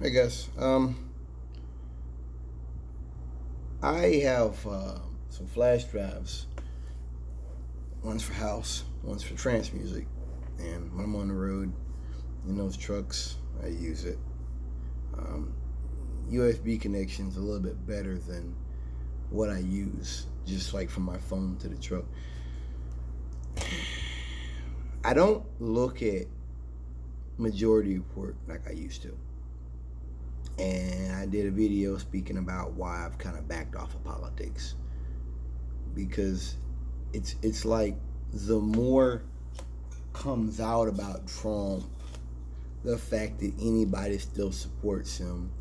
I guess. I have some flash drives. One's for house, one's for trance music. And when I'm on the road in those trucks, I use it. Um, USB connection's a little bit better than what I use, just like from my phone to the truck. I don't look at Majority Report like I used to. And I did a video speaking about why I've kind of backed off of politics, because it's like the more comes out about Trump, the fact that anybody still supports him,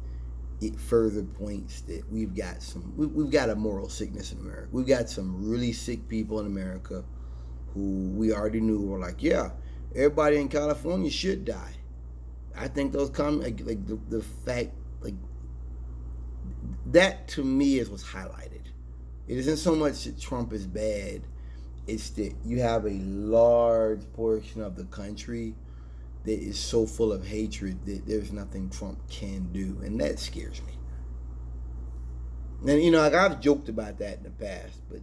it further points that we've got a moral sickness in America. We've got some really sick people in America who we already knew were like, yeah, everybody in California should die. I think those comments, like the fact, like that to me is what's highlighted. It isn't so much that Trump is bad; it's that you have a large portion of the country that is so full of hatred that there's nothing Trump can do, and that scares me. And like I've joked about that in the past, but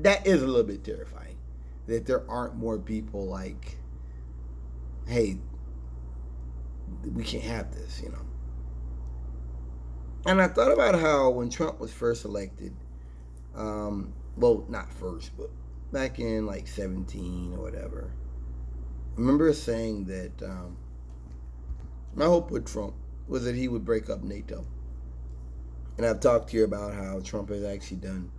that is a little bit terrifying. That there aren't more people like, hey, we can't have this. And I thought about how when Trump was first elected, well, not first, but back in like 17 or whatever, I remember saying that my hope with Trump was that he would break up NATO. And I've talked here about how Trump has actually done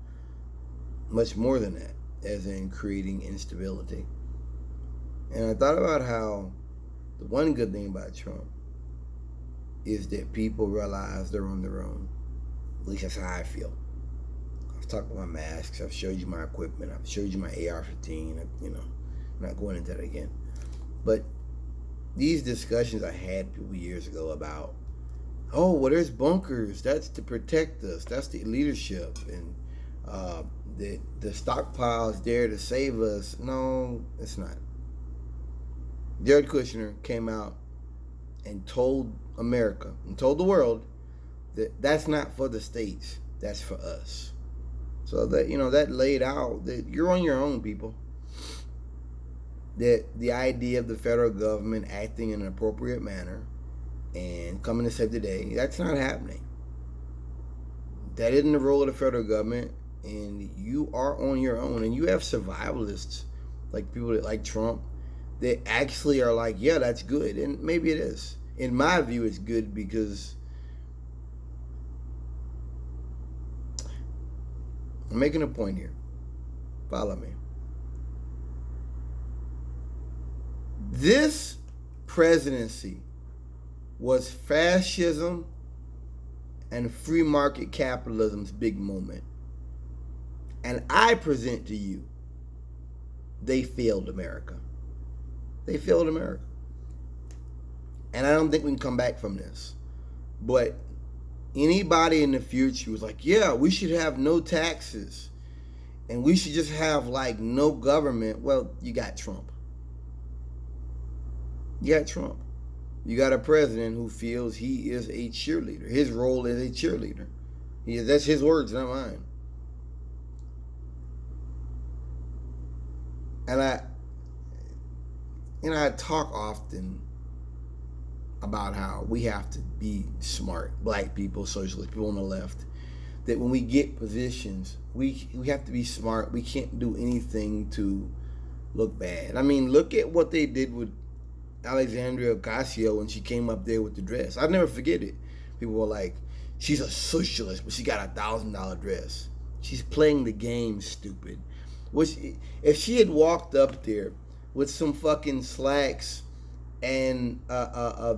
much more than that, as in creating instability. And I thought about how the one good thing about Trump is that people realize they're on their own. At least that's how I feel. I've talked about my masks. I've showed you my equipment. I've showed you my AR-15. I'm not going into that again. But these discussions I had people years ago about, oh, well, there's bunkers. That's to protect us. That's the leadership. And the stockpile is there to save us. No, it's not. Jared Kushner came out and told America and told the world that that's not for the states, that's for us. So that laid out that you're on your own, people. That the idea of the federal government acting in an appropriate manner and coming to save the day, that's not happening. That isn't the role of the federal government, and you are on your own. And you have survivalists, like people that like Trump, that actually are like, yeah, that's good. And maybe it is. In my view, it's good because I'm making a point here. Follow me. This presidency was fascism and free market capitalism's big moment. And I present to you, they failed America. They failed America. And I don't think we can come back from this. But anybody in the future was like, yeah, we should have no taxes. And we should just have like no government. Well, you got Trump. You got Trump. You got a president who feels he is a cheerleader. His role is a cheerleader. That's his words, not mine. And I talk often about how we have to be smart, black people, socialist people on the left, that when we get positions, we have to be smart. We can't do anything to look bad. I mean, look at what they did with Alexandria Ocasio when she came up there with the dress. I'll never forget it. People were like, she's a socialist, but she got $1,000 dress. She's playing the game, stupid. Which, if she had walked up there with some fucking slacks and a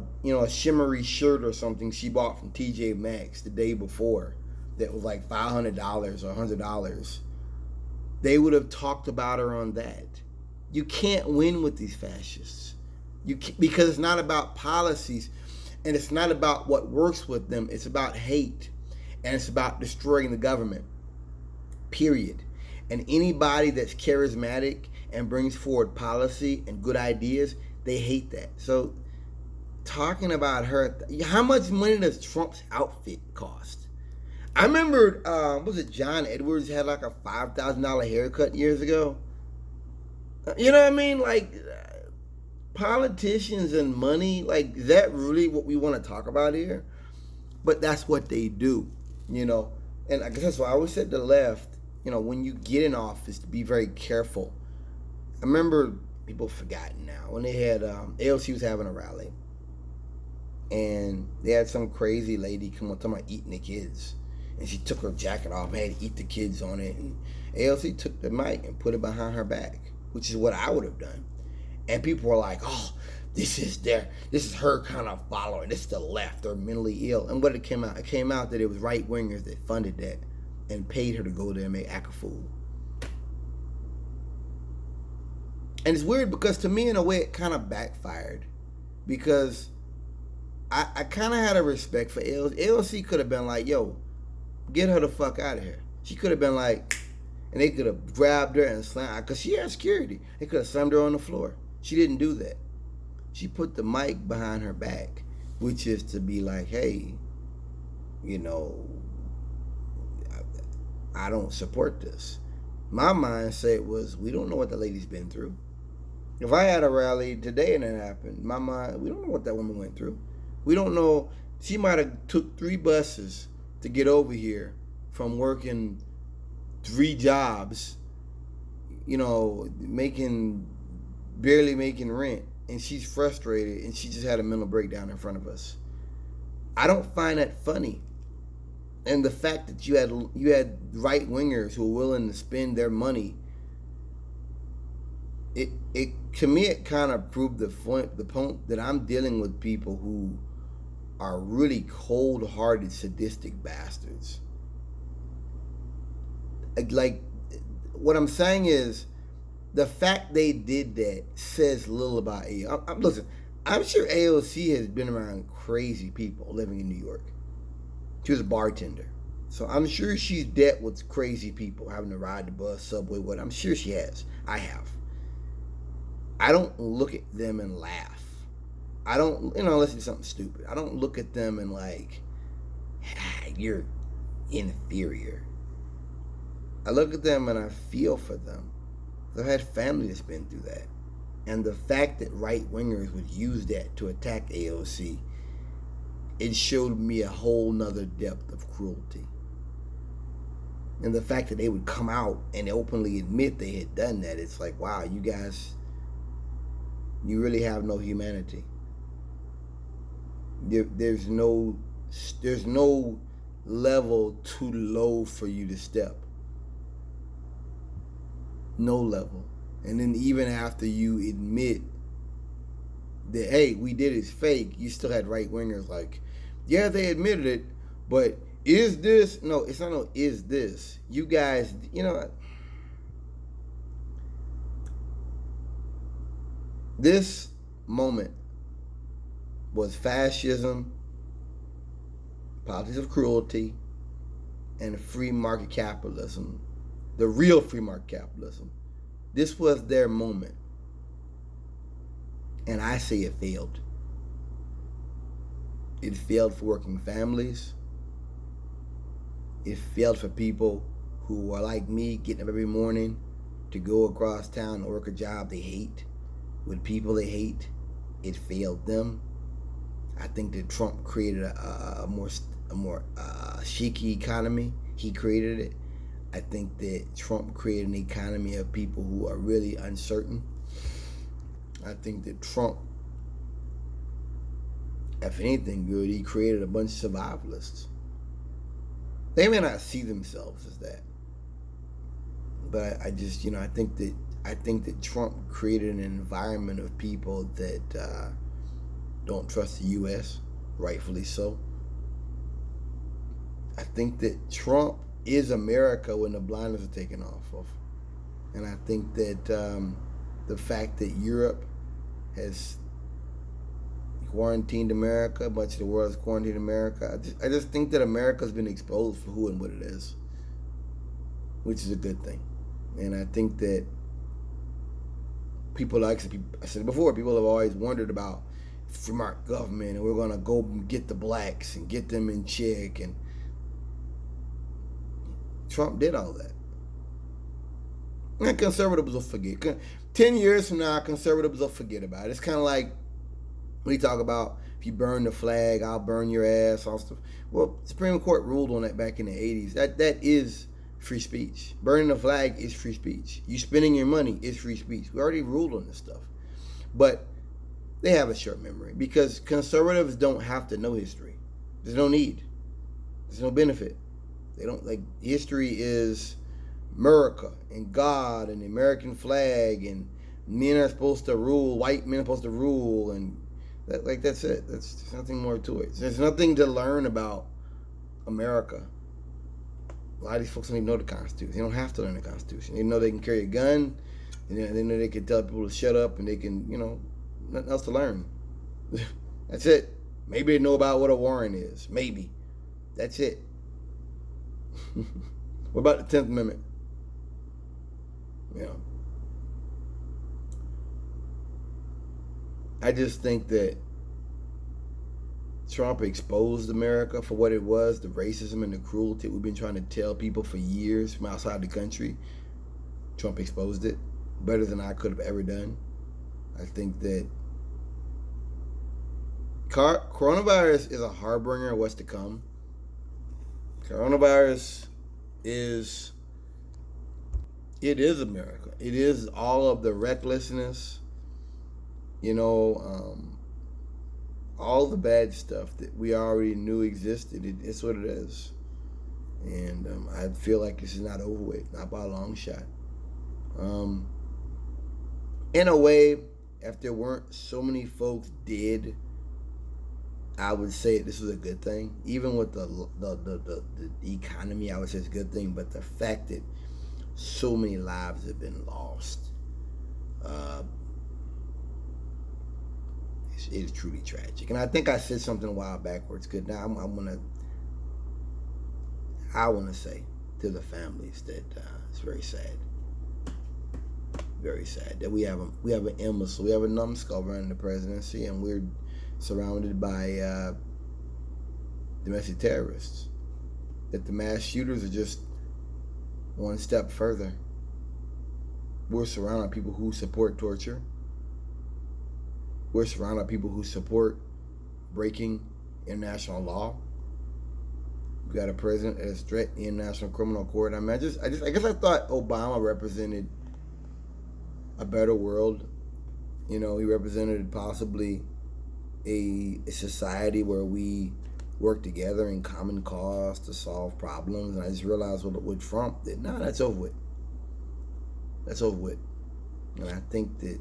shimmery shirt or something she bought from TJ Maxx the day before that was like $500 or $100, they would have talked about her on that. You can't win with these fascists. Because it's not about policies, and it's not about what works with them. It's about hate, and it's about destroying the government. Period. And anybody that's charismatic and brings forward policy and good ideas, they hate that. So talking about her. How much money does Trump's outfit cost? I remember, was it John Edwards had like a $5,000 haircut years ago? You know what I mean? Like, politicians and money, like, is that really what we want to talk about here? But that's what they do, you know. And I guess that's why I always said the left, you know, when you get in office, to be very careful. I remember, people forgotten now, when they had, AOC was having a rally. And they had some crazy lady come up talking about eating the kids. And she took her jacket off and had to eat the kids on it. And AOC took the mic and put it behind her back, which is what I would have done. And people were like, oh, this is her kind of following. This is the left. They're mentally ill. And what it came out? It came out that it was right-wingers that funded that and paid her to go there and act a fool. And it's weird because to me, in a way, it kind of backfired. Because I kind of had a respect for AOC. AOC could have been like, yo, get her the fuck out of here. She could have been like, and they could have grabbed her and slammed, because she had security. They could have slammed her on the floor. She didn't do that. She put the mic behind her back, which is to be like, hey, you know, I don't support this. My mindset was, we don't know what the lady's been through. If I had a rally today and it happened, my mind, we don't know what that woman went through. We don't know. She might have took 3 buses to get over here from working 3 jobs, you know, barely making rent, and she's frustrated, and she just had a mental breakdown in front of us. I don't find that funny. And the fact that you had right wingers who were willing to spend their money, it to me, it kind of proved the point that I'm dealing with people who are really cold-hearted, sadistic bastards. Like, what I'm saying is, the fact they did that says little about AOC. Listen, I'm sure AOC has been around crazy people living in New York. She was a bartender. So I'm sure she's dealt with crazy people, having to ride the bus, subway, what. I'm sure she has. I have. I don't look at them and laugh. I don't, unless it's something stupid. I don't look at them and like, you're inferior. I look at them and I feel for them. I've had family that's been through that. And the fact that right-wingers would use that to attack AOC, it showed me a whole nother depth of cruelty. And the fact that they would come out and openly admit they had done that, it's like, wow, you guys, you really have no humanity. There's no level too low for you to step. No level. And then even after you admit that, hey, we did it's fake, you still had right-wingers like, yeah, they admitted it, but is this? No, it's not no is this. You guys, this moment was fascism, politics of cruelty, and free market capitalism. The real free market capitalism. This was their moment. And I say it failed. It failed for working families. It failed for people who are like me, getting up every morning to go across town and work a job they hate with people they hate. It failed them. I think that Trump created a more shaky economy. He created it. I think that Trump created an economy of people who are really uncertain. I think that Trump, if anything good, he created a bunch of survivalists. They may not see themselves as that, but I just, I think that Trump created an environment of people that don't trust the U.S., rightfully so. I think that Trump is America when the blinders are taken off of. And I think that the fact that Europe has quarantined America, much of the world has quarantined America, I just think that America's been exposed for who and what it is, which is a good thing. And I think that people, like I said before, people have always wondered about from our government, and we're gonna go get the blacks and get them in check. And Trump did all that. And conservatives will forget. 10 years from now, conservatives will forget about it. It's kind of like we talk about, if you burn the flag, I'll burn your ass, all stuff. Well, Supreme Court ruled on that back in the 80s. That is free speech. Burning the flag is free speech. You spending your money is free speech. We already ruled on this stuff. But they have a short memory because conservatives don't have to know history. There's no need. There's no benefit. They don't, like, history is America and God and the American flag, and men are supposed to rule, white men are supposed to rule, and that's it. There's nothing more to it. There's nothing to learn about America. A lot of these folks don't even know the Constitution. They don't have to learn the Constitution. They know they can carry a gun, and they know they can tell people to shut up, and they can, nothing else to learn. That's it. Maybe they know about what a warrant is. Maybe. That's it. What about the 10th Amendment? I just think that Trump exposed America for what it was, the racism and the cruelty we've been trying to tell people for years from outside the country. Trump exposed it better than I could have ever done. I think that coronavirus is a harbinger of what's to come. Coronavirus is America. It is all of the recklessness, all the bad stuff that we already knew existed. It's what it is. And I feel like this is not over with, not by a long shot. In a way, if there weren't so many folks dead, I would say this was a good thing. Even with the economy, I would say it's a good thing. But the fact that so many lives have been lost, it is truly tragic. And I think I said something a while backwards. Good. Now I want to say to the families that it's very sad. Very sad that we have an imbecile, we have a numbskull running the presidency, and we're surrounded by domestic terrorists. That the mass shooters are just one step further. We're surrounded by people who support torture. We're surrounded by people who support breaking international law. We got a president that has threatened the International Criminal Court. I mean, I guess I thought Obama represented a better world. He represented possibly a society where we work together in common cause to solve problems. And I just realized what Trump did. No, that's over with. That's over with. And I think that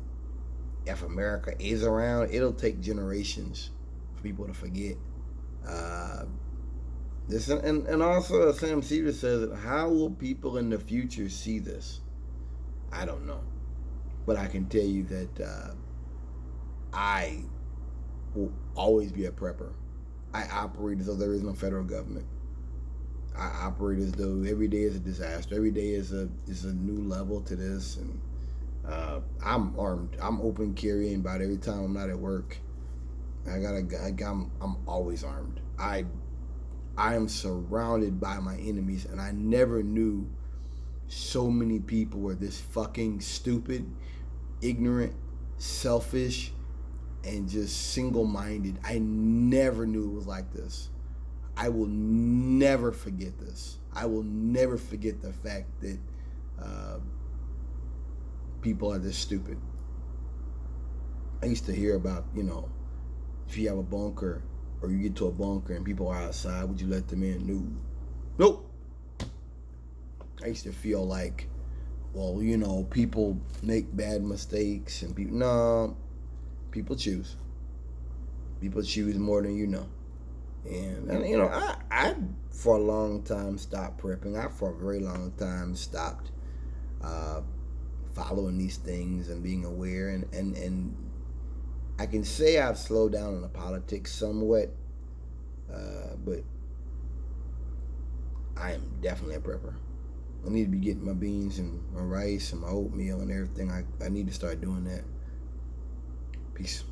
if America is around, it'll take generations for people to forget. This and also Sam Cedar says, how will people in the future see this? I don't know. But I can tell you that I will always be a prepper. I operate as though there is no federal government. I operate as though every day is a disaster. Every day is a new level to this, and I'm armed. I'm open carrying about every time I'm not at work. I'm always armed. I am surrounded by my enemies, and I never knew so many people were this fucking stupid, ignorant, selfish, and just single-minded. I never knew it was like this. I will never forget this. I will never forget the fact that people are this stupid. I used to hear about, if you have a bunker or you get to a bunker and people are outside, would you let them in? No. Nope. I used to feel like, well, people make bad mistakes and people choose. People choose more than you know. And I for a long time stopped prepping. I for a very long time stopped following these things and being aware. And I can say I've slowed down on the politics somewhat, but I am definitely a prepper. I need to be getting my beans and my rice and my oatmeal and everything. I need to start doing that. Peace.